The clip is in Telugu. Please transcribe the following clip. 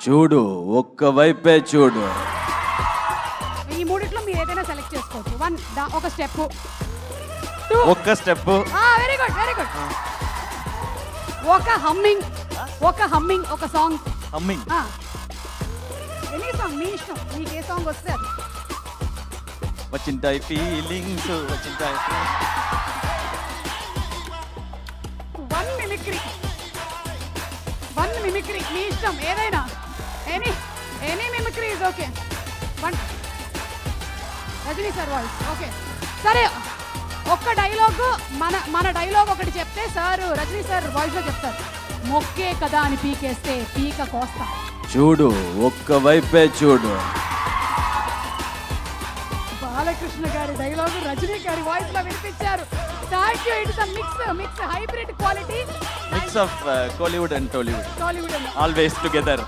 చూడు ఒక్క వైపే చూడు. ఈ మూడిట్లో మీరు ఏదైనా సెలెక్ట్ చేసుకోవచ్చు. ఒక స్టెప్, ఒక్క step. Very good very good. ఒక హమ్మింగ్, ఒక సాంగ్. హమ్మింగ్ ఎనీ సాంగ్ మీ ఇష్టం, మీకు ఏ సాంగ్ వస్తే అది. వచ్చింటాయి ఫీలింగ్స్, వచ్చింటాయి. వన్ మిమిక్రీ మీ ఇష్టం ఏదైనా. Any mimicry is okay. Rajini sir voice okay. సరే ఒక్క డైలాగ్, మన డైలాగ్ ఒకటి చెప్తే సార్ రజనీ సార్ వాయిస్లో చెప్తారు. మొక్కే కదా అని పీకేస్తే పీక కోస్తా. చూడు ఒక్క వైపే చూడు. బాలకృష్ణ గారి డైలాగ్ రజనీ గారి వాయిస్ లో వినిపించారు. Thank you. It's a mix hybrid quality. Mix of Kollywood and Tollywood. Tollywood always together.